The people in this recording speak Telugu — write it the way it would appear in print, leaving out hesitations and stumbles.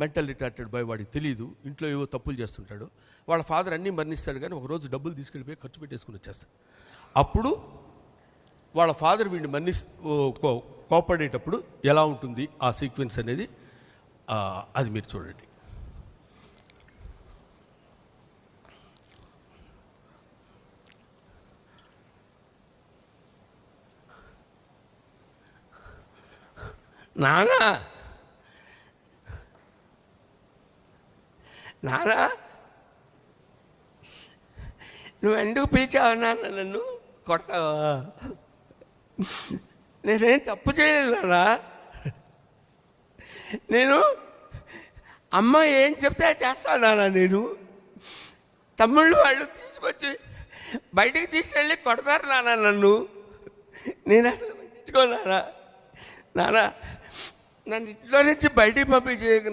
మెంటల్ రిటార్టెడ్ బాయ్, వాడికి తెలియదు, ఇంట్లో ఏవో తప్పులు చేస్తుంటాడు. వాళ్ళ ఫాదర్ అన్నీ మరణిస్తాడు, కానీ ఒకరోజు డబ్బులు తీసుకెళ్ళిపోయి ఖర్చు పెట్టేసుకుని వచ్చేస్తాడు. అప్పుడు వాళ్ళ ఫాదర్ వీడిని కోపడేటప్పుడు ఎలా ఉంటుంది ఆ సీక్వెన్స్ అనేది, అది మీరు చూడండి. నానా నానా నువ్వు ఎందుకు పిలిచావు నాన్న? నన్ను కొడతావా? నేనేం తప్పు చేయలేదు నాన్న. నేను అమ్మ ఏం చెప్తే చేస్తాను నాన్న. నేను తమ్ముళ్ళు వాళ్ళు తీసుకొచ్చి బయటికి తీసుకెళ్ళి కొడతారు నాన్న నన్ను. నేను అసలు పట్టించుకోను నాన్న. నన్ను ఇంట్లో నుంచి బయటికి పంపించేయకు.